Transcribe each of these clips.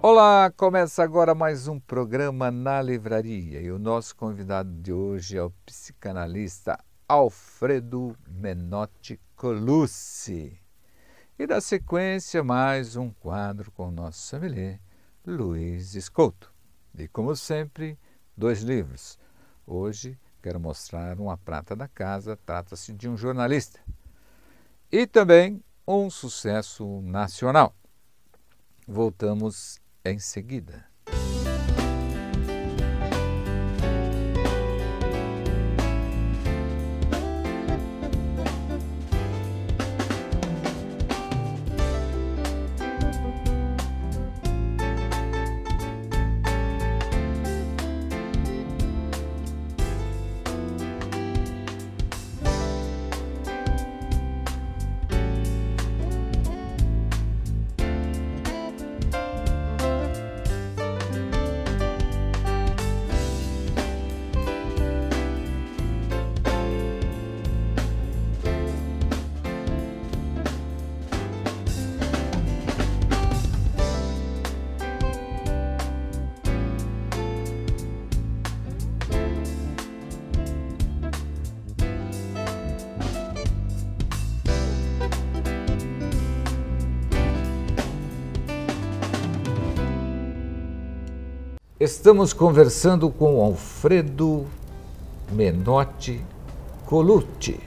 Olá, começa agora mais um programa na livraria e o nosso convidado de hoje é o psicanalista Alfredo Menotti Colucci. E da sequência mais um quadro com o nosso sommelier Luiz Escolto. E como sempre, 2 livros. Hoje quero mostrar uma prata da casa, trata-se de um jornalista. E também um sucesso nacional. Voltamos em seguida. Estamos conversando com Alfredo Menotti Colucci.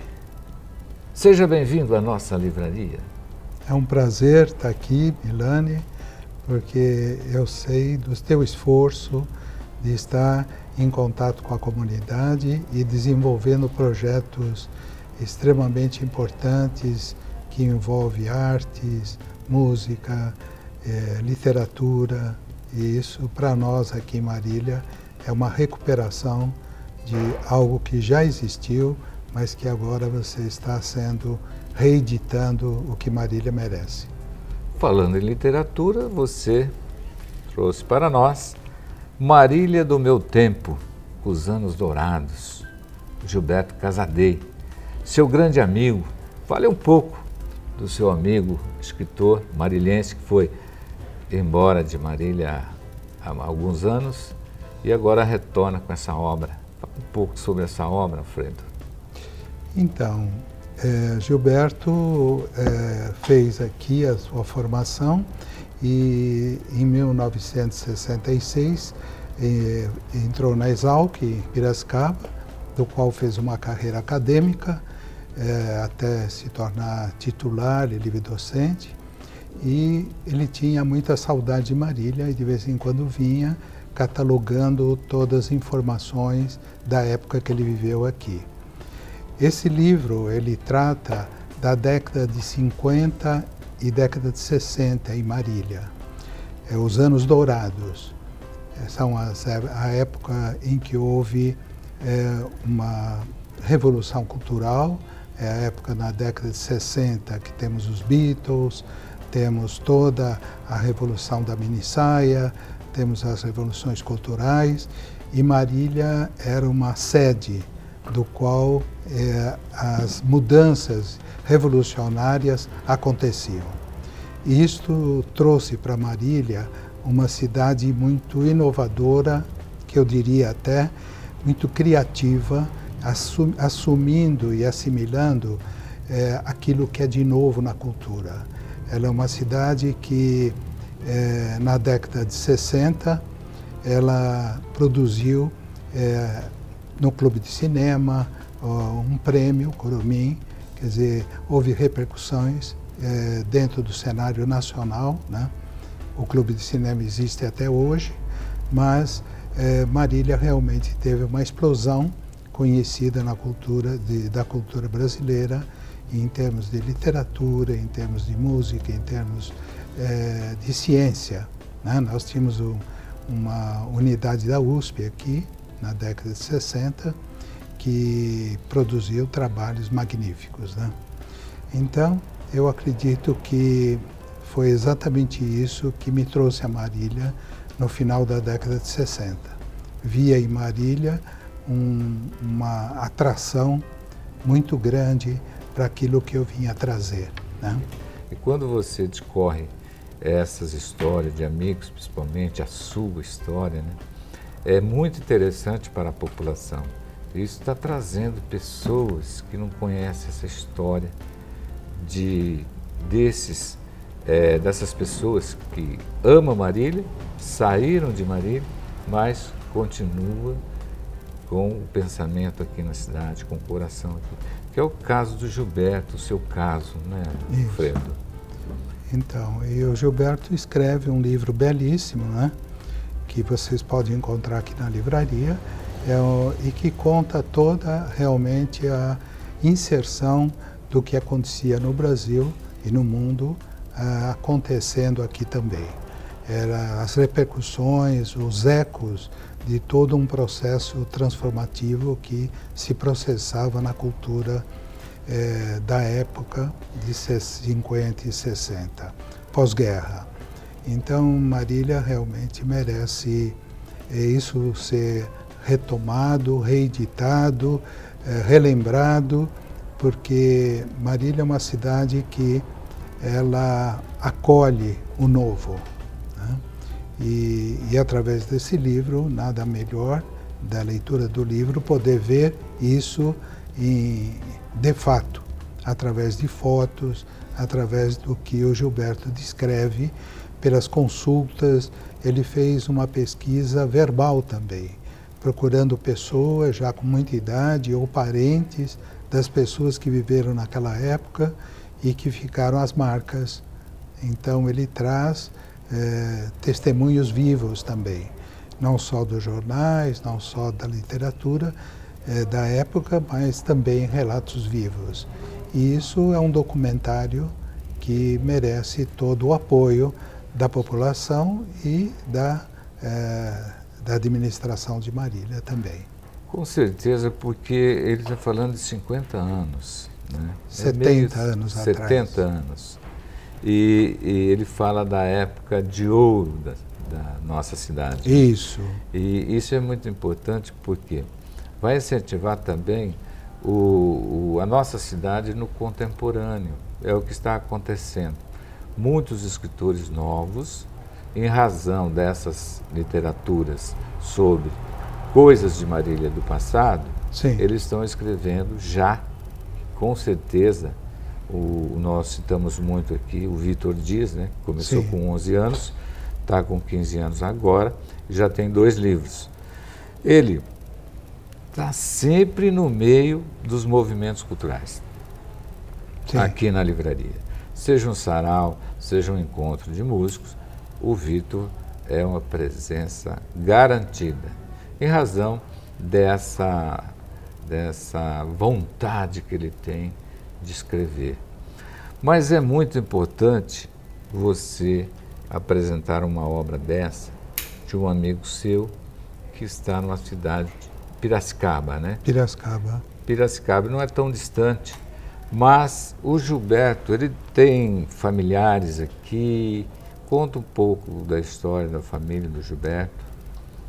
Seja bem-vindo à nossa livraria. É um prazer estar aqui, Milani, porque eu sei do teu esforço de estar em contato com a comunidade e desenvolvendo projetos extremamente importantes que envolvem artes, música, literatura. E isso, para nós aqui em Marília, é uma recuperação de algo que já existiu, mas que agora você está reeditando o que Marília merece. Falando em literatura, você trouxe para nós Marília do Meu Tempo, Os Anos Dourados, Gilberto Casadei, seu grande amigo. Fale um pouco do seu amigo, escritor marilhense, que foi embora de Marília há alguns anos e agora retorna com essa obra. Fala um pouco sobre essa obra, Alfredo. Então, Gilberto fez aqui a sua formação e em 1966 entrou na Exalc, em Piracicaba, do qual fez uma carreira acadêmica até se tornar titular e livre-docente. E ele tinha muita saudade de Marília e de vez em quando vinha catalogando todas as informações da época que ele viveu aqui. Esse livro, ele trata da década de 50 e década de 60 em Marília, os anos dourados. São a época em que houve uma revolução cultural, é a época na década de 60 que temos os Beatles, temos toda a revolução da minissaia, temos as revoluções culturais, e Marília era uma sede do qual as mudanças revolucionárias aconteciam. E isto trouxe para Marília uma cidade muito inovadora, que eu diria até muito criativa, assumindo e assimilando aquilo que é de novo na cultura. Ela é uma cidade que, na década de 60, ela produziu no Clube de Cinema um prêmio, Curumim, quer dizer, houve repercussões dentro do cenário nacional, né? O Clube de Cinema existe até hoje, mas Marília realmente teve uma explosão conhecida na cultura da cultura brasileira, em termos de literatura, em termos de música, em termos de ciência, né? Nós tínhamos uma unidade da USP aqui, na década de 60, que produziu trabalhos magníficos, né? Então, eu acredito que foi exatamente isso que me trouxe a Marília no final da década de 60. Via em Marília uma atração muito grande para aquilo que eu vinha trazer, né? E quando você discorre essas histórias de amigos, principalmente a sua história, né? É muito interessante para a população. Isso está trazendo pessoas que não conhecem essa história dessas pessoas que amam Marília, saíram de Marília, mas continuam com o pensamento aqui na cidade, com o coração aqui. Que é o caso do Gilberto, o seu caso, né, Alfredo? Então, e o Gilberto escreve um livro belíssimo, né, que vocês podem encontrar aqui na livraria, e que conta toda realmente a inserção do que acontecia no Brasil e no mundo, acontecendo aqui também. As repercussões, os ecos de todo um processo transformativo que se processava na cultura da época de 50 e 60, pós-guerra. Então, Marília realmente merece isso ser retomado, reeditado, relembrado, porque Marília é uma cidade que ela acolhe o novo, né? E através desse livro, nada melhor da leitura do livro, poder ver isso de fato, através de fotos, através do que o Gilberto descreve, pelas consultas. Ele fez uma pesquisa verbal também, procurando pessoas já com muita idade ou parentes das pessoas que viveram naquela época e que ficaram as marcas. Então ele traz testemunhos vivos também, não só dos jornais, não só da literatura da época, mas também relatos vivos. E isso é um documentário que merece todo o apoio da população e da administração de Marília também. Com certeza, porque ele está falando de 50 anos. Né? 70 anos atrás. 70 anos. E ele fala da época de ouro da nossa cidade. Isso. E isso é muito importante porque vai incentivar também a nossa cidade no contemporâneo. É o que está acontecendo. Muitos escritores novos, em razão dessas literaturas sobre coisas de Marília do passado, sim, eles estão escrevendo já, com certeza. Nós citamos muito aqui o Vitor Dias, né? Começou sim, com 11 anos, está com 15 anos agora, já tem 2 livros. Ele está sempre no meio dos movimentos culturais, sim, aqui na livraria. Seja um sarau, seja um encontro de músicos, o Vitor é uma presença garantida, em razão dessa vontade que ele tem de escrever. Mas é muito importante você apresentar uma obra dessa de um amigo seu que está numa cidade de Piracicaba, né? Piracicaba. Piracicaba não é tão distante, mas o Gilberto, ele tem familiares aqui. Conta um pouco da história da família do Gilberto.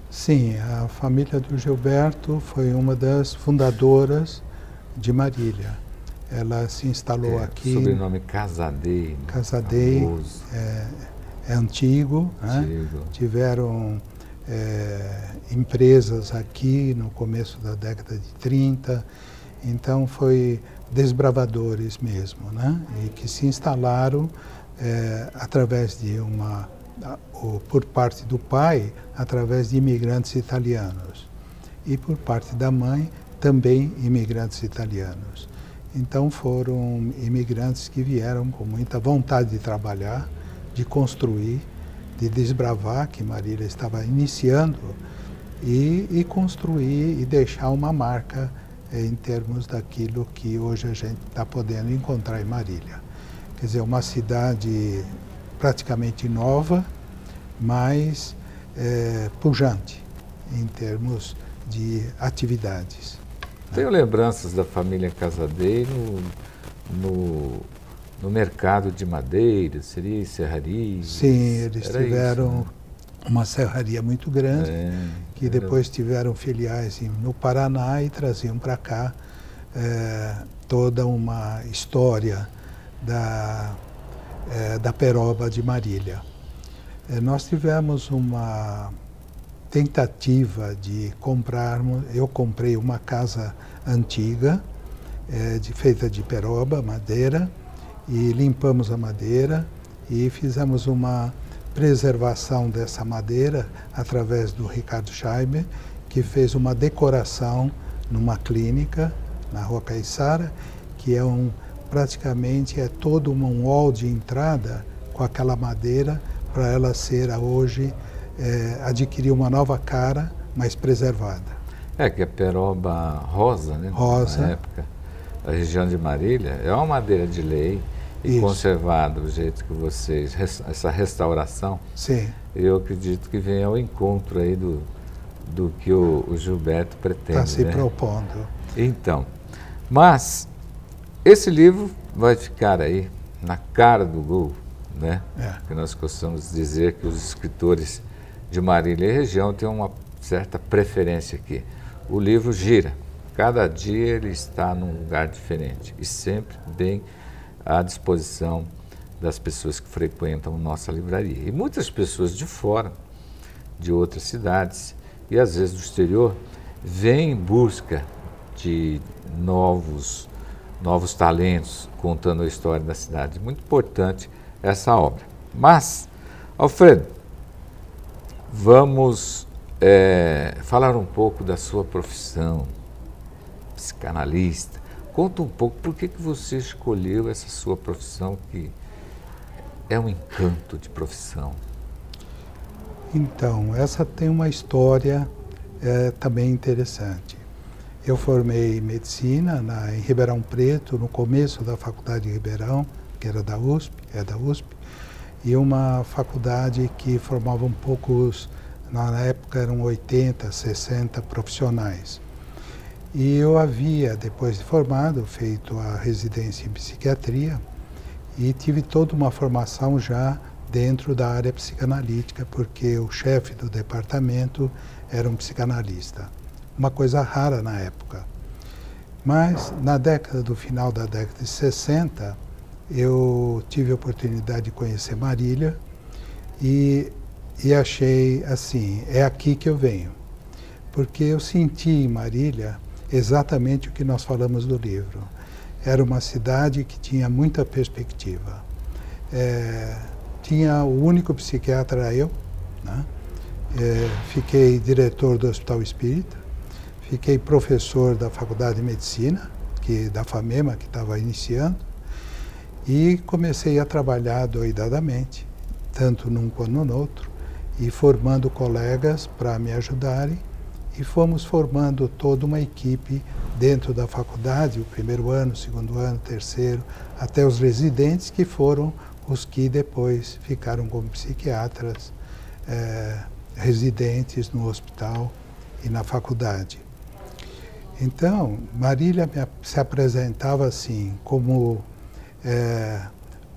Sim, a família do Gilberto foi uma das fundadoras de Marília. Ela se instalou aqui. O sobrenome Casadei. Casadei é antigo, né? Tiveram empresas aqui no começo da década de 30, então foi desbravadores mesmo, né? E que se instalaram através de por parte do pai, através de imigrantes italianos, e por parte da mãe, também imigrantes italianos. Então foram imigrantes que vieram com muita vontade de trabalhar, de construir, de desbravar, que Marília estava iniciando, e construir e deixar uma marca em termos daquilo que hoje a gente está podendo encontrar em Marília. Quer dizer, uma cidade praticamente nova, mas pujante em termos de atividades. Tenho lembranças da família Casadei no mercado de madeira, seria serraria? Sim, eles tiveram uma serraria muito grande, que depois tiveram filiais no Paraná e traziam para cá toda uma história da peroba de Marília. Nós tivemos uma tentativa de comprarmos, eu comprei uma casa antiga, feita de peroba, madeira, e limpamos a madeira e fizemos uma preservação dessa madeira através do Ricardo Scheiber, que fez uma decoração numa clínica na Rua Caiçara, que é praticamente todo um hall de entrada com aquela madeira para ela ser hoje adquirir uma nova cara, mas preservada. Que a peroba rosa, né? Rosa. Na época, a região de Marília, é uma madeira de lei e Isso. conservada do jeito que vocês, essa restauração, Sim. eu acredito que vem ao encontro aí do que o Gilberto pretende. Está se né? propondo. Então, mas esse livro vai ficar aí na cara do gol, né? Que nós gostamos de dizer que os escritores de Marília e região têm uma certa preferência aqui. O livro gira, cada dia ele está num lugar diferente e sempre bem à disposição das pessoas que frequentam nossa livraria. E muitas pessoas de fora, de outras cidades e às vezes do exterior, vêm em busca de novos talentos contando a história da cidade. Muito importante essa obra. Mas, Alfredo, vamos falar um pouco da sua profissão, psicanalista. Conta um pouco por que você escolheu essa sua profissão, que é um encanto de profissão. Então, essa tem uma história também interessante. Eu formei medicina em Ribeirão Preto, no começo da faculdade de Ribeirão, que era da USP, e uma faculdade que formava na época eram 80, 60 profissionais. E eu havia, depois de formado, feito a residência em psiquiatria e tive toda uma formação já dentro da área psicanalítica, porque o chefe do departamento era um psicanalista. Uma coisa rara na época. Mas do final da década de 60, eu tive a oportunidade de conhecer Marília e achei assim, é aqui que eu venho. Porque eu senti em Marília exatamente o que nós falamos do livro. Era uma cidade que tinha muita perspectiva. Tinha o único psiquiatra, era eu, né? Fiquei diretor do Hospital Espírita, fiquei professor da Faculdade de Medicina, da FAMEMA, que estava iniciando, e comecei a trabalhar doidadamente, tanto num quanto no outro, e formando colegas para me ajudarem, e fomos formando toda uma equipe dentro da faculdade, o primeiro ano, o segundo ano, o terceiro, até os residentes, que foram os que depois ficaram como psiquiatras residentes no hospital e na faculdade. Então, Marília se apresentava assim, como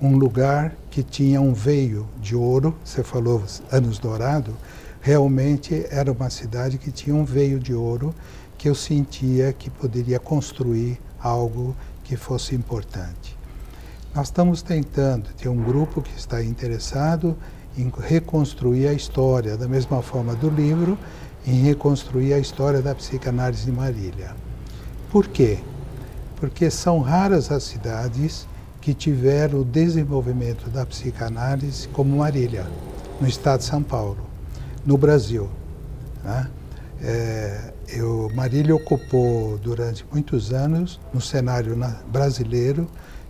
um lugar que tinha um veio de ouro. Você falou Anos Dourado, realmente era uma cidade que tinha um veio de ouro, que eu sentia que poderia construir algo que fosse importante. Nós estamos tentando, tem um grupo que está interessado em reconstruir a história, da mesma forma do livro, em reconstruir a história da psicanálise de Marília. Por quê? Porque são raras as cidades que tiveram o desenvolvimento da psicanálise como Marília, no estado de São Paulo, no Brasil, né? Marília ocupou durante muitos anos, no cenário brasileiro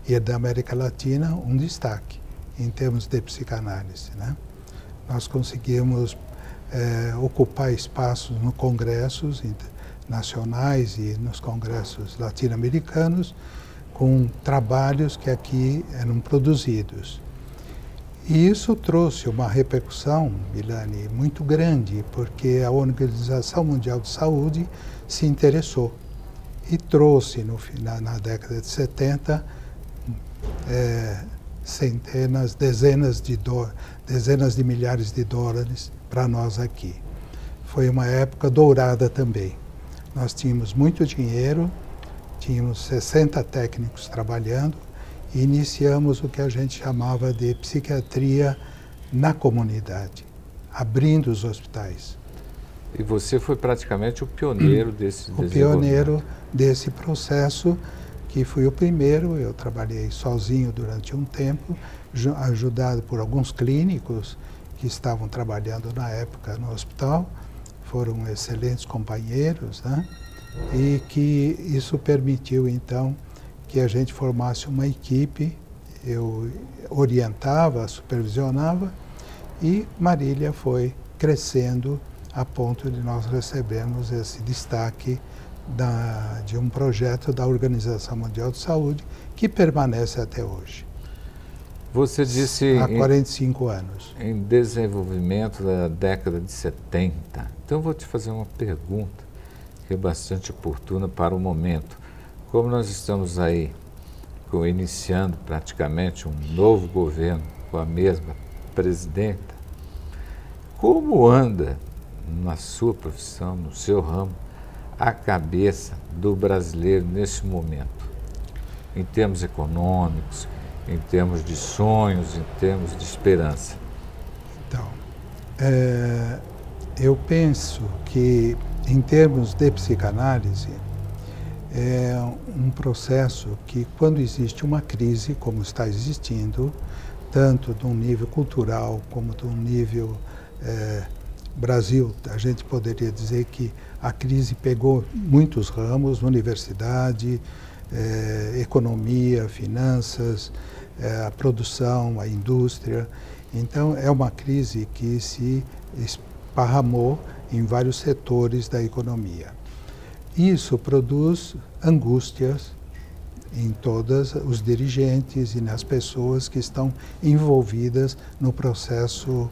e da América Latina, um destaque em termos de psicanálise, né? Nós conseguimos ocupar espaços nos congressos nacionais e nos congressos latino-americanos com trabalhos que aqui eram produzidos. E isso trouxe uma repercussão, Milani, muito grande, porque a Organização Mundial de Saúde se interessou e trouxe, na década de 70, dezenas de milhares de dólares para nós aqui. Foi uma época dourada também. Nós tínhamos muito dinheiro, tínhamos 60 técnicos trabalhando e iniciamos o que a gente chamava de psiquiatria na comunidade, abrindo os hospitais. E você foi praticamente o pioneiro desse desenvolvimento. O pioneiro desse processo, que fui o primeiro. Eu trabalhei sozinho durante um tempo, ajudado por alguns clínicos que estavam trabalhando na época no hospital, foram excelentes companheiros, né? E que isso permitiu, então, que a gente formasse uma equipe. Eu orientava, supervisionava, e Marília foi crescendo a ponto de nós recebermos esse destaque de um projeto da Organização Mundial de Saúde, que permanece até hoje. Você disse há 45 anos. Em desenvolvimento da década de 70. Então eu vou te fazer uma pergunta que é bastante oportuna para o momento. Como nós estamos aí iniciando praticamente um novo governo com a mesma presidenta, como anda na sua profissão, no seu ramo, a cabeça do brasileiro nesse momento? Em termos econômicos, em termos de sonhos, em termos de esperança? Então, eu penso que, em termos de psicanálise, é um processo que, quando existe uma crise, como está existindo, tanto de um nível cultural como de um nível Brasil, a gente poderia dizer que a crise pegou muitos ramos: universidade, economia, finanças, a produção, a indústria. Então, é uma crise que se esparramou em vários setores da economia. Isso produz angústias em todos os dirigentes e nas pessoas que estão envolvidas no processo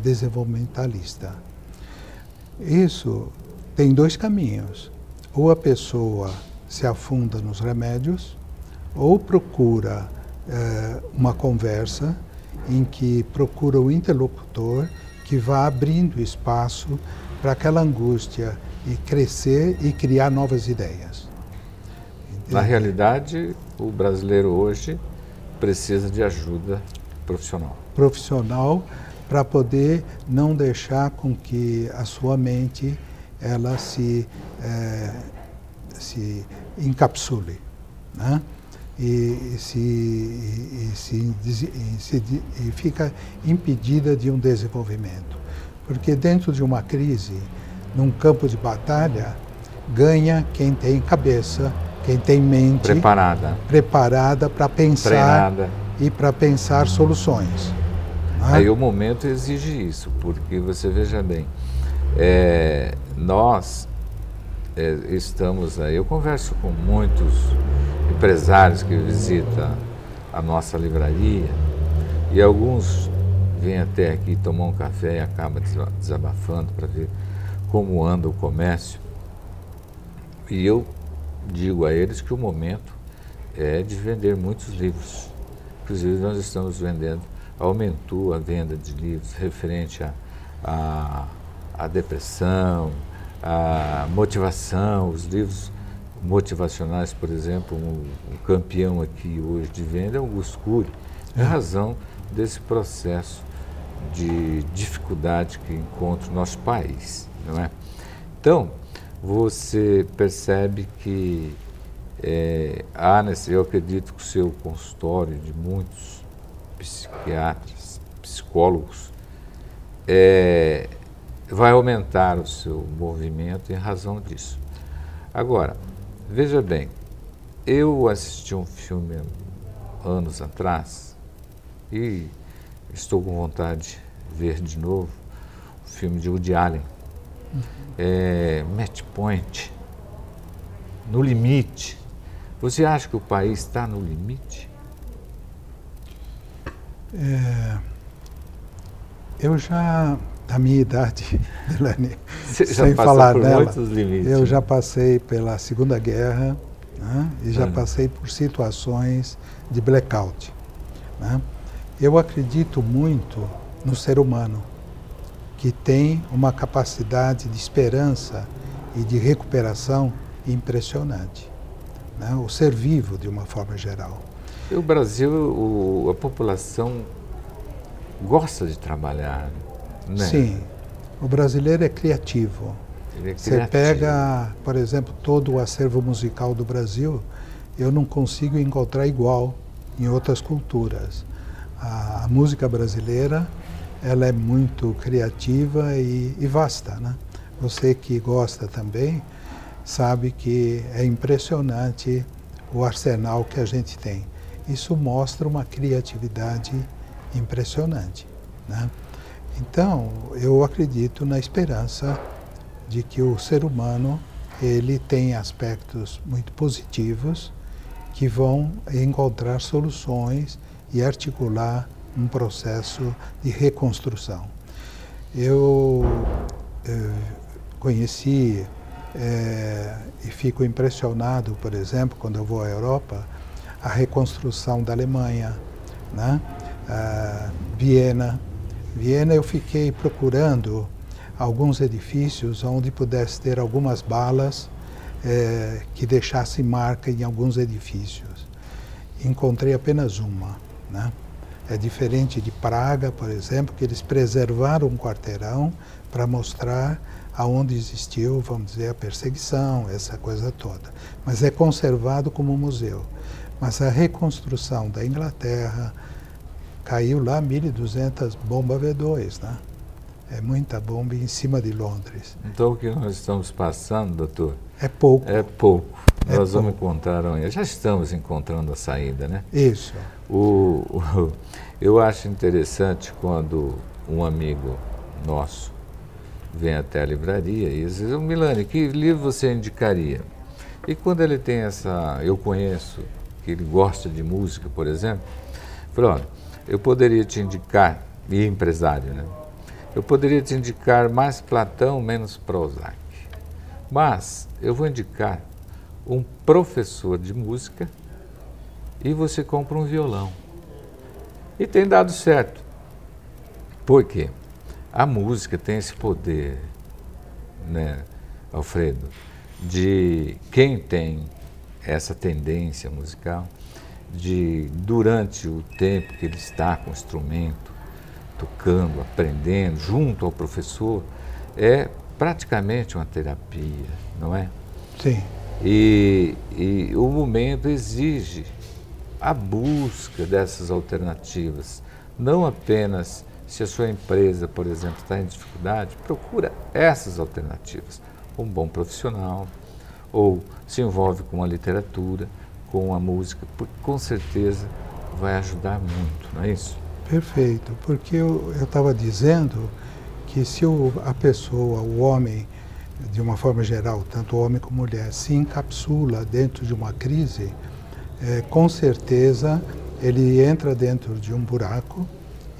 desenvolvimentalista. Isso tem dois caminhos: ou a pessoa se afunda nos remédios, ou procura uma conversa em que procura o interlocutor que vá abrindo espaço para aquela angústia e crescer e criar novas ideias. Na realidade, o brasileiro hoje precisa de ajuda profissional. Profissional, para poder não deixar com que a sua mente ela se encapsule, né? E fica impedida de um desenvolvimento. Porque dentro de uma crise, num campo de batalha, ganha quem tem cabeça, quem tem mente preparada para pensar, treinada, e para pensar soluções. Aí o momento exige isso, porque você veja bem, nós estamos aí, eu converso com muitos empresários que visitam a nossa livraria, e alguns vêm até aqui tomar um café e acabam desabafando para ver como anda o comércio. E eu digo a eles que o momento é de vender muitos livros. Inclusive nós estamos vendendo, aumentou a venda de livros referente à depressão, à motivação, os livros motivacionais, por exemplo, um campeão aqui hoje de venda é o Augusto Cury, em razão desse processo de dificuldade que encontra o nosso país, não é? Então, você percebe que eu acredito que o seu consultório de muitos psiquiatras, psicólogos, vai aumentar o seu movimento em razão disso. Agora, veja bem, eu assisti um filme anos atrás e estou com vontade de ver de novo o filme de Woody Allen, Match Point, No Limite. Você acha que o país está no limite? Eu já, da minha idade, Delaney, sem falar nela, limites, eu já passei pela Segunda Guerra, né, e já passei por situações de blackout, né? Eu acredito muito no ser humano, que tem uma capacidade de esperança e de recuperação impressionante, né? O ser vivo, de uma forma geral. O Brasil, a população gosta de trabalhar, né? Sim, o brasileiro é criativo. Ele é Você criativo. pega, por exemplo, todo o acervo musical do Brasil, eu não consigo encontrar igual em outras culturas. A música brasileira, ela é muito criativa e vasta, né? Você que gosta também, sabe que é impressionante o arsenal que a gente tem. Isso mostra uma criatividade impressionante, né? Então, eu acredito na esperança de que o ser humano, ele tem aspectos muito positivos que vão encontrar soluções e articular um processo de reconstrução. Eu conheci e fico impressionado, por exemplo, quando eu vou à Europa, a reconstrução da Alemanha, né? Viena. Viena eu fiquei procurando alguns edifícios onde pudesse ter algumas balas que deixassem marca em alguns edifícios. Encontrei apenas uma, né? É diferente de Praga, por exemplo, que eles preservaram um quarteirão para mostrar aonde existiu, vamos dizer, a perseguição, essa coisa toda. Mas é conservado como museu. Mas a reconstrução da Inglaterra, caiu lá 1.200 bombas V2, né? É muita bomba em cima de Londres. Então o que nós estamos passando, doutor? É pouco. É pouco. É Nós vamos pouco. encontrar, já estamos encontrando a saída, né? Isso. Eu acho interessante quando um amigo nosso vem até a livraria e diz, Milani, que livro você indicaria? E quando ele tem eu conheço, que ele gosta de música, por exemplo, falou, olha, eu poderia te indicar, e empresário, né? Eu poderia te indicar mais Platão, menos Prozac. Mas eu vou indicar um professor de música e você compra um violão. E tem dado certo. Por quê? A música tem esse poder, né, Alfredo, de quem tem essa tendência musical, de durante o tempo que ele está com o instrumento, tocando, aprendendo, junto ao professor, é praticamente uma terapia, não é? Sim. E o momento exige a busca dessas alternativas, não apenas se a sua empresa, por exemplo, está em dificuldade, procura essas alternativas, um bom profissional, ou se envolve com a literatura, com a música, porque com certeza vai ajudar muito, não é isso? Perfeito, porque eu estava dizendo que se a pessoa, o homem, de uma forma geral, tanto homem como mulher, se encapsula dentro de uma crise, com certeza ele entra dentro de um buraco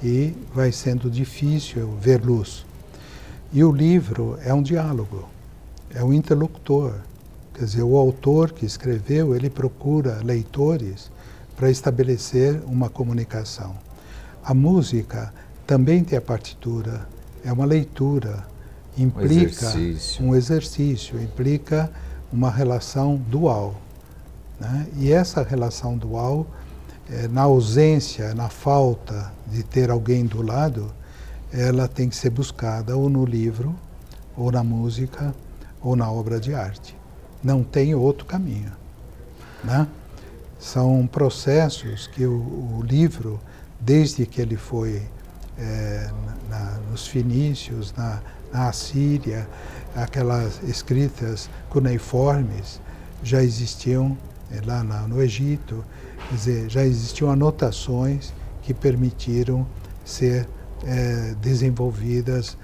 e vai sendo difícil ver luz. E o livro é um diálogo, é um interlocutor. Quer dizer, o autor que escreveu, ele procura leitores para estabelecer uma comunicação. A música também tem a partitura, é uma leitura, implica um exercício, implica uma relação dual, né? E essa relação dual, na ausência, na falta de ter alguém do lado, ela tem que ser buscada ou no livro, ou na música, ou na obra de arte. Não tem outro caminho, né? São processos que o livro, desde que ele foi nos fenícios, na Assíria, aquelas escritas cuneiformes já existiam lá no Egito, quer dizer, já existiam anotações que permitiram ser desenvolvidas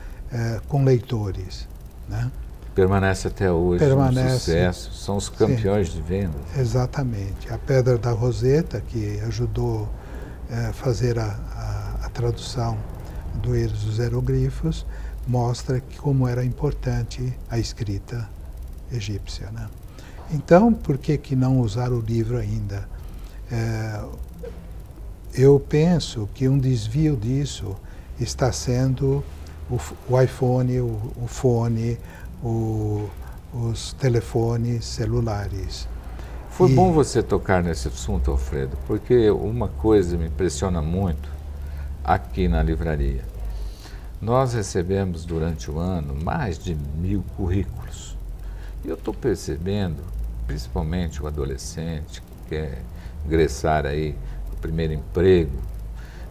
com leitores, né? Permanece até hoje, Permanece, um sucesso, são os campeões de vendas. Exatamente. A Pedra da Roseta, que ajudou a fazer a tradução dos hieroglifos, mostra como era importante a escrita egípcia, né? Então, por que não usar o livro ainda? Eu penso que um desvio disso está sendo o iPhone, o fone, os telefones celulares. Foi bom você tocar nesse assunto, Alfredo, porque uma coisa me impressiona muito aqui na livraria. Nós recebemos durante o ano mais de 1000 currículos. E eu estou percebendo, principalmente o adolescente que quer ingressar aí no primeiro emprego,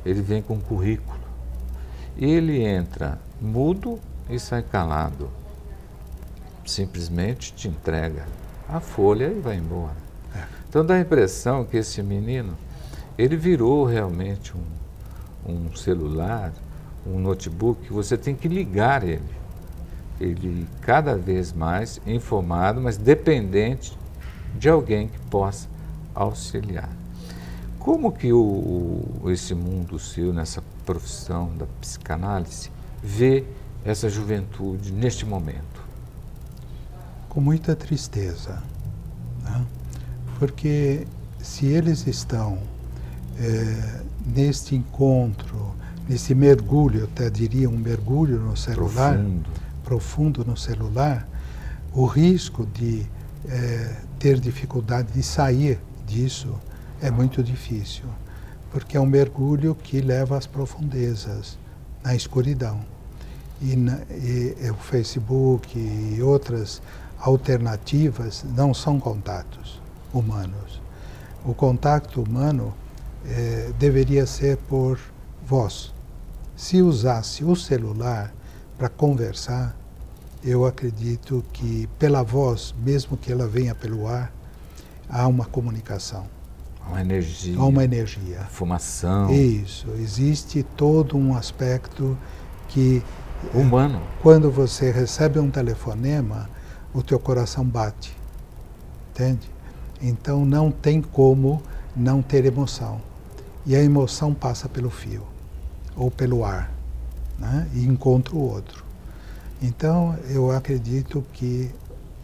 ele vem com um currículo. E ele entra mudo e sai calado. Simplesmente te entrega a folha e vai embora. Então dá a impressão que esse menino, ele virou realmente um celular, um notebook, você tem que ligar ele. Ele cada vez mais informado, mas dependente de alguém que possa auxiliar. Como que esse mundo seu, nessa profissão da psicanálise, vê essa juventude neste momento? Com muita tristeza, né? Porque se eles estão neste encontro, nesse mergulho, eu até diria um mergulho no celular, profundo no celular, o risco de ter dificuldade de sair disso é muito difícil, porque é um mergulho que leva às profundezas, na escuridão. E o Facebook e outras alternativas não são contatos humanos. O contato humano deveria ser por voz. Se usasse o celular para conversar, eu acredito que pela voz, mesmo que ela venha pelo ar, há uma comunicação. Uma energia. Há uma energia. Fumação. Isso. Existe todo um aspecto que... humano. Quando você recebe um telefonema, o teu coração bate. Entende? Então não tem como não ter emoção. E a emoção passa pelo fio, ou pelo ar, né? E encontra o outro. Então eu acredito que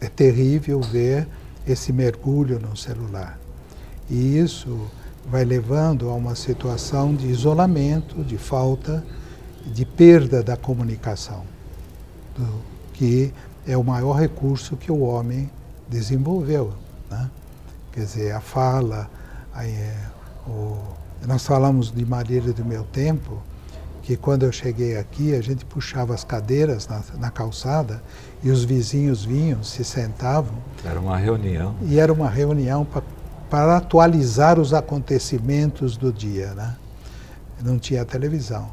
é terrível ver esse mergulho no celular. E isso vai levando a uma situação de isolamento, de falta, de perda da comunicação, que é o maior recurso que o homem desenvolveu, né? Quer dizer, a fala, nós falamos de maneira do meu tempo, que quando eu cheguei aqui, a gente puxava as cadeiras na calçada e os vizinhos vinham, se sentavam. Era uma reunião. E era uma reunião para atualizar os acontecimentos do dia, né? Não tinha televisão.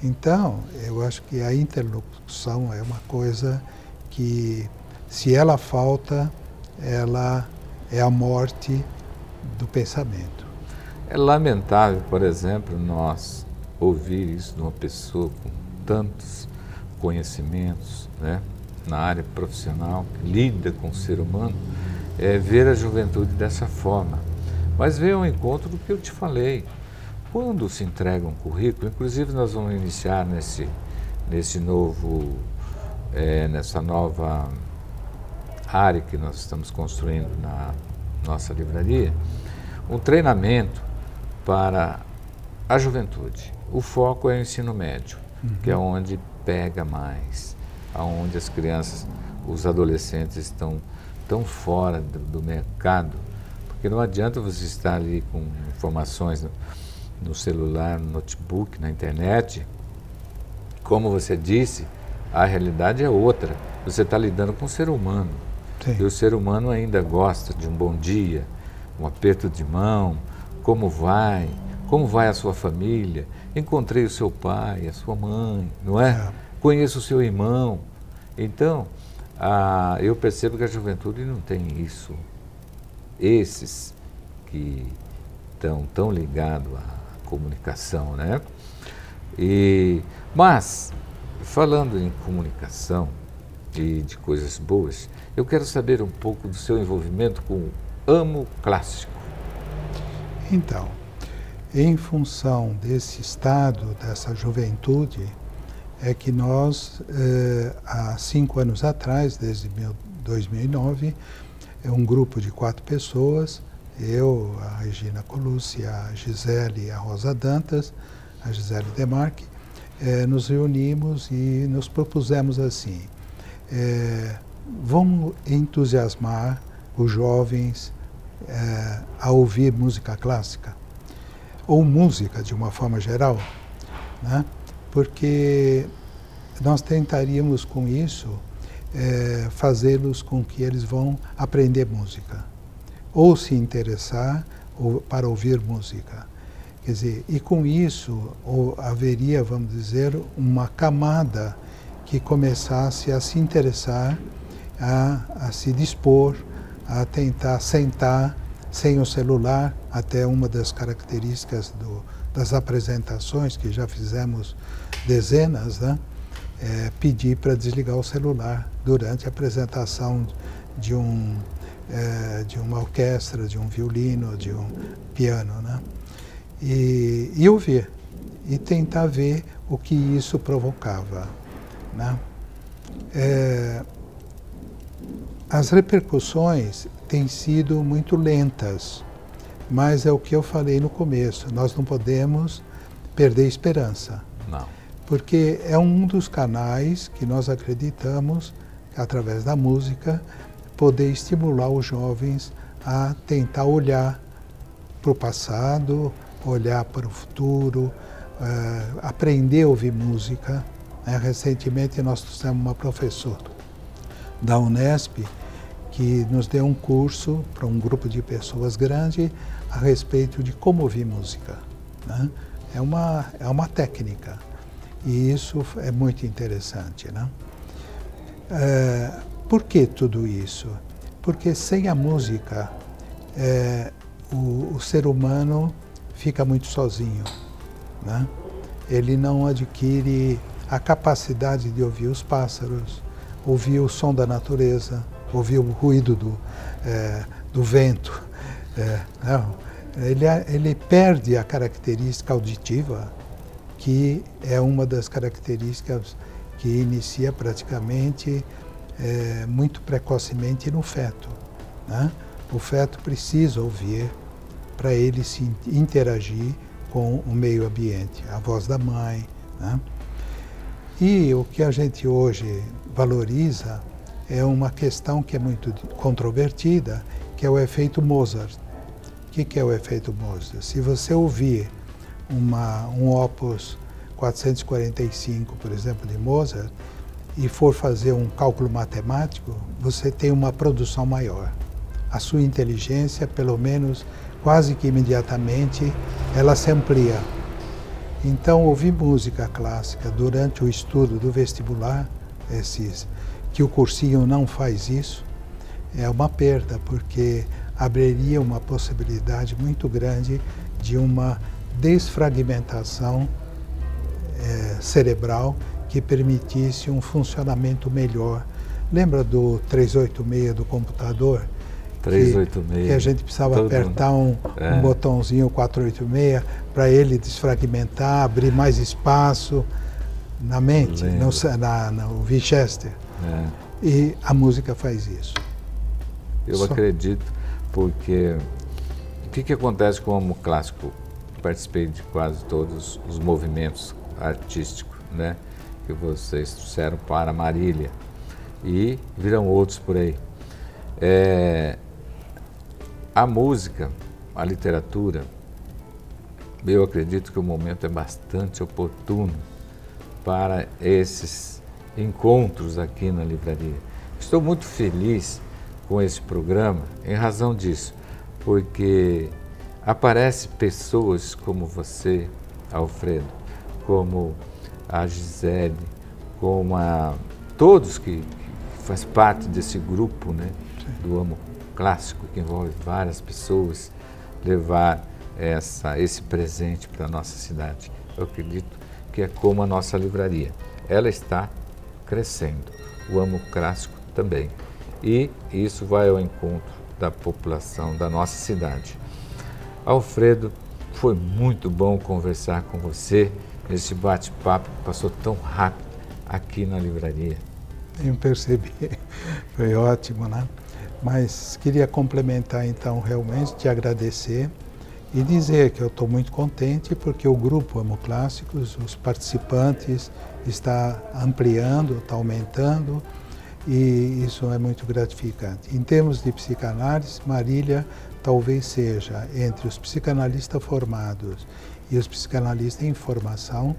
Então, eu acho que a interlocução é uma coisa que, se ela falta, ela é a morte do pensamento. É lamentável, por exemplo, nós ouvir isso de uma pessoa com tantos conhecimentos, né, na área profissional, que lida com o ser humano, ver a juventude dessa forma. Mas veio ao encontro do que eu te falei. Quando se entrega um currículo, inclusive nós vamos iniciar nessa nova área que nós estamos construindo na nossa livraria, um treinamento para a juventude. O foco é o ensino médio, que é onde pega mais, onde as crianças, os adolescentes estão tão fora do mercado, porque não adianta você estar ali com informações no celular, no notebook, na internet. Como você disse, a realidade é outra. Você está lidando com o ser humano. Sim. E o ser humano ainda gosta de um bom dia, um aperto de mão, como vai a sua família, encontrei o seu pai, a sua mãe, não é? Conheço o seu irmão. Então, eu percebo que a juventude não tem isso. Esses que estão tão ligados à comunicação, né? Mas, falando em comunicação e de coisas boas, eu quero saber um pouco do seu envolvimento com o Amo Clássico. Então, em função desse estado, dessa juventude, é que nós, há 5 anos atrás, desde 2009, um grupo de 4 pessoas, eu, a Regina Colucci, a Gisele e a Rosa Dantas, a Gisele Demarque, nos reunimos e nos propusemos assim, vamos entusiasmar os jovens a ouvir música clássica, ou música de uma forma geral, né? Porque nós tentaríamos com isso fazê-los com que eles vão aprender música, ou se interessar para ouvir música. Quer dizer, e com isso haveria, vamos dizer, uma camada que começasse a se interessar, a se dispor, a tentar sentar sem o celular, até uma das características das apresentações, que já fizemos dezenas, né? Pedir para desligar o celular durante a apresentação de uma orquestra, de um violino, de um piano, né? E ouvir, e tentar ver o que isso provocava, né? As repercussões têm sido muito lentas, mas é o que eu falei no começo, nós não podemos perder esperança. Não. Porque é um dos canais que nós acreditamos, através da música, poder estimular os jovens a tentar olhar para o passado, olhar para o futuro, aprender a ouvir música. Recentemente nós trouxemos uma professora da Unesp que nos deu um curso para um grupo de pessoas grande a respeito de como ouvir música, né? É uma técnica e isso é muito interessante, né? Por que tudo isso? Porque sem a música o ser humano fica muito sozinho, né? Ele não adquire a capacidade de ouvir os pássaros, ouvir o som da natureza, ouvir o ruído do vento. Não. Ele perde a característica auditiva, que é uma das características que inicia praticamente muito precocemente no feto, né? O feto precisa ouvir para ele se interagir com o meio ambiente, a voz da mãe, né? E o que a gente hoje valoriza é uma questão que é muito controvertida, que é o efeito Mozart. O que é o efeito Mozart? Se você ouvir um opus 445, por exemplo, de Mozart, e for fazer um cálculo matemático, você tem uma produção maior. A sua inteligência, pelo menos, quase que imediatamente, ela se amplia. Então, ouvir música clássica durante o estudo do vestibular, que o cursinho não faz isso, é uma perda, porque abriria uma possibilidade muito grande de uma desfragmentação cerebral que permitisse um funcionamento melhor. Lembra do 386 do computador? 386. Que a gente precisava apertar um botãozinho 486 para ele desfragmentar, abrir mais espaço na mente, no Winchester. E a música faz isso. Eu acredito, porque o que acontece com o amo clássico? Participei de quase todos os movimentos artísticos, né, que vocês trouxeram para Marília, e virão outros por aí. A música, a literatura, eu acredito que o momento é bastante oportuno para esses encontros aqui na livraria. Estou muito feliz com esse programa em razão disso, porque aparecem pessoas como você, Alfredo, como a Gisele, como todos que faz parte desse grupo, né, do Amo Clássico, que envolve várias pessoas, levar esse presente para a nossa cidade. Eu acredito que é como a nossa livraria. Ela está crescendo, o Amo Clássico também. E isso vai ao encontro da população da nossa cidade. Alfredo, foi muito bom conversar com você. Esse bate-papo passou tão rápido aqui na livraria. Eu percebi, foi ótimo, né? Mas queria complementar então realmente, te agradecer e dizer que eu estou muito contente porque o grupo Amo Clássicos, os participantes, está ampliando, está aumentando e isso é muito gratificante. Em termos de psicanálise, Marília talvez seja entre os psicanalistas formados e os psicanalistas em formação,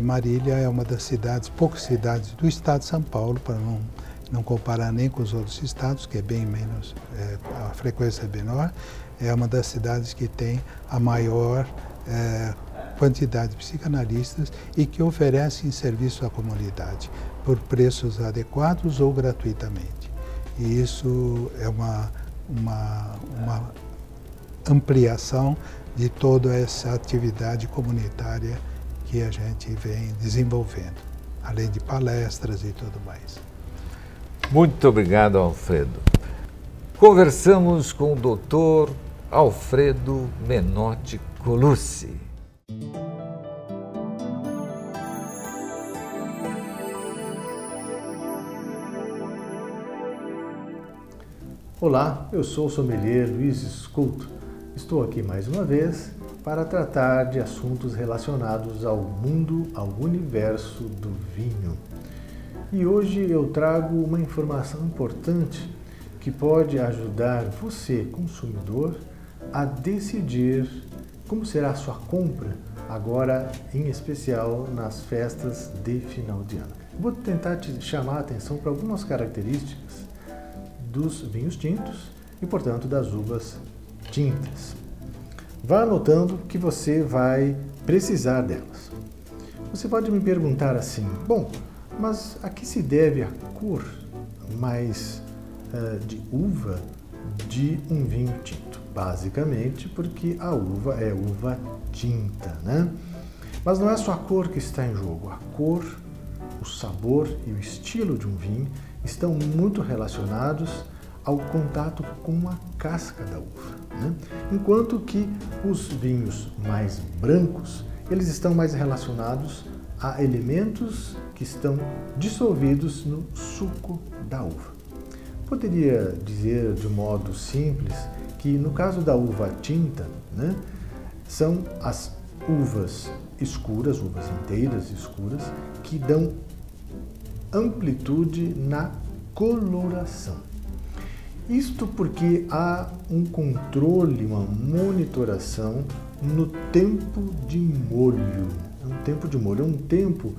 Marília é uma das cidades, poucas cidades do estado de São Paulo, para não comparar nem com os outros estados, que é bem menos, a frequência é menor, é uma das cidades que tem a maior quantidade de psicanalistas e que oferecem serviço à comunidade por preços adequados ou gratuitamente. E isso é uma ampliação de toda essa atividade comunitária que a gente vem desenvolvendo, além de palestras e tudo mais. Muito obrigado, Alfredo. Conversamos com o Dr. Alfredo Menotti Colucci. Olá, eu sou o sommelier Luiz Sculto. Estou aqui mais uma vez para tratar de assuntos relacionados ao mundo, ao universo do vinho. E hoje eu trago uma informação importante que pode ajudar você, consumidor, a decidir como será a sua compra agora, em especial nas festas de final de ano. Vou tentar te chamar a atenção para algumas características dos vinhos tintos e, portanto, das uvas tintas. Vá anotando que você vai precisar delas. Você pode me perguntar assim, bom, mas a que se deve a cor mais de uva de um vinho tinto? Basicamente porque a uva é uva tinta, né? Mas não é só a cor que está em jogo. A cor, o sabor e o estilo de um vinho estão muito relacionados ao contato com a casca da uva, né? Enquanto que os vinhos mais brancos, eles estão mais relacionados a elementos que estão dissolvidos no suco da uva. Poderia dizer de modo simples que no caso da uva tinta, né, são as uvas escuras, uvas inteiras escuras, que dão amplitude na coloração. Isto porque há um controle, uma monitoração no tempo de molho. Um tempo de molho é um tempo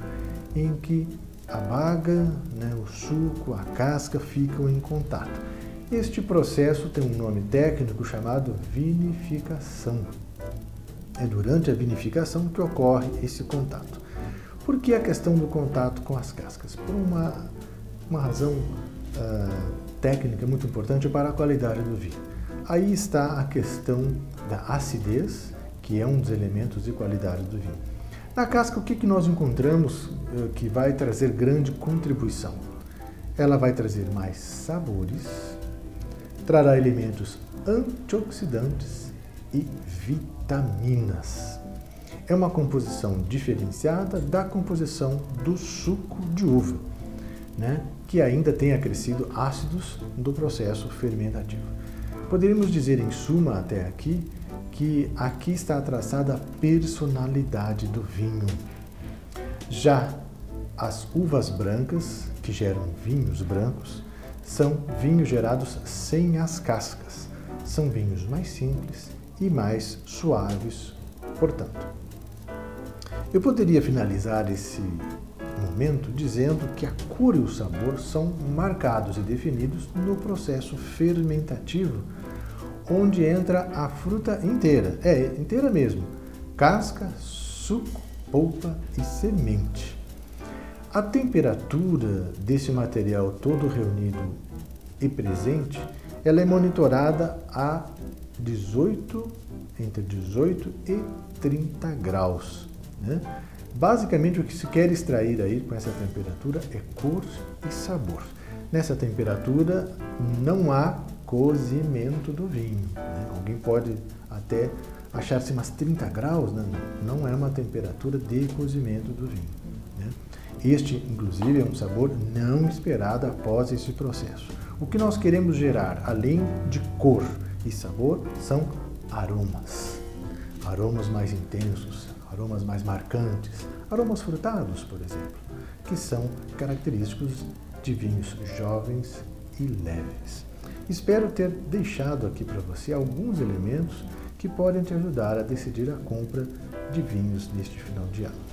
em que a baga, né, o suco, a casca ficam em contato. Este processo tem um nome técnico chamado vinificação. É durante a vinificação que ocorre esse contato. Por que a questão do contato com as cascas? Por uma razão técnica muito importante para a qualidade do vinho. Aí está a questão da acidez, que é um dos elementos de qualidade do vinho. Na casca, o que nós encontramos que vai trazer grande contribuição? Ela vai trazer mais sabores, trará elementos antioxidantes e vitaminas. É uma composição diferenciada da composição do suco de uva, né, que ainda tem acrescido ácidos do processo fermentativo. Poderíamos dizer, em suma, até aqui, que aqui está traçada a personalidade do vinho. Já as uvas brancas, que geram vinhos brancos, são vinhos gerados sem as cascas. São vinhos mais simples e mais suaves, portanto. Eu poderia finalizar esse momento dizendo que a cor e o sabor são marcados e definidos no processo fermentativo, onde entra a fruta inteira, inteira mesmo, casca, suco, polpa e semente. A temperatura desse material todo reunido e presente, ela é monitorada a entre 18 e 30 graus, né? Basicamente, o que se quer extrair aí com essa temperatura é cor e sabor. Nessa temperatura não há cozimento do vinho, né? Alguém pode até achar-se umas 30 graus, né? Não é uma temperatura de cozimento do vinho, né? Este, inclusive, é um sabor não esperado após esse processo. O que nós queremos gerar, além de cor e sabor, são aromas. Aromas mais intensos, aromas mais marcantes, aromas frutados, por exemplo, que são característicos de vinhos jovens e leves. Espero ter deixado aqui para você alguns elementos que podem te ajudar a decidir a compra de vinhos neste final de ano.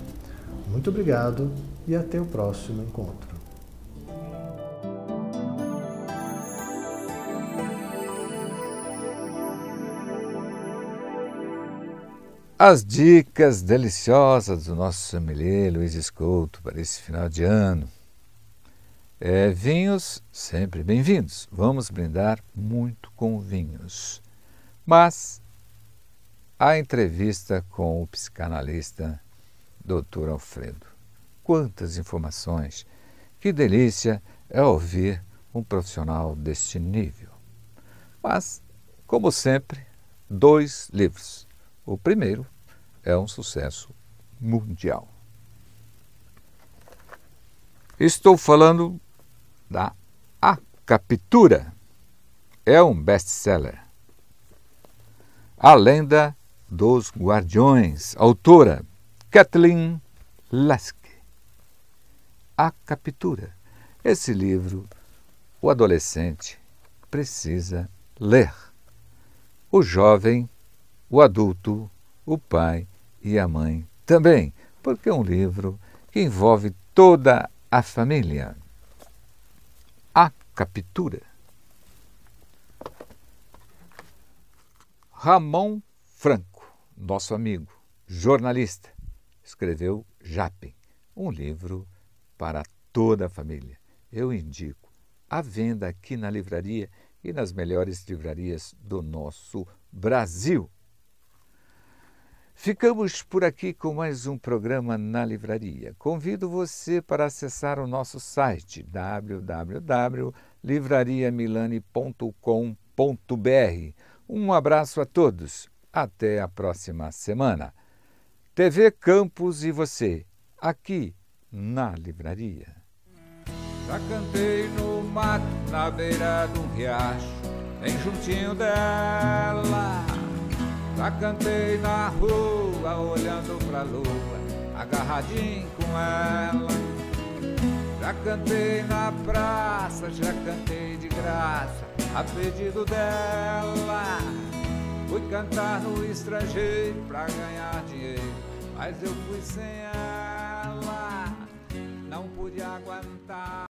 Muito obrigado e até o próximo encontro. As dicas deliciosas do nosso sommelier Luiz Escolto para esse final de ano. Vinhos sempre bem-vindos. Vamos brindar muito com vinhos. Mas a entrevista com o psicanalista Dr. Alfredo. Quantas informações! Que delícia é ouvir um profissional deste nível. Mas, como sempre, 2 livros. O primeiro é um sucesso mundial. Estou falando da A Captura. É um best-seller. A Lenda dos Guardiões. Autora Kathleen Laske. A Captura. Esse livro o adolescente precisa ler. O jovem, o adulto, o pai e a mãe também, porque é um livro que envolve toda a família. A Captura. Ramon Franco, nosso amigo, jornalista, escreveu Japem, um livro para toda a família. Eu indico à venda aqui na livraria e nas melhores livrarias do nosso Brasil. Ficamos por aqui com mais um programa na livraria. Convido você para acessar o nosso site www.livrariamilani.com.br. Um abraço a todos. Até a próxima semana. TV Campos e você, aqui na livraria. Já cantei no mato, na beira de um riacho, bem juntinho dela. Já cantei na rua, olhando pra lua, agarradinho com ela. Já cantei na praça, já cantei de graça, a pedido dela. Fui cantar no estrangeiro pra ganhar dinheiro, mas eu fui sem ela, não pude aguentar.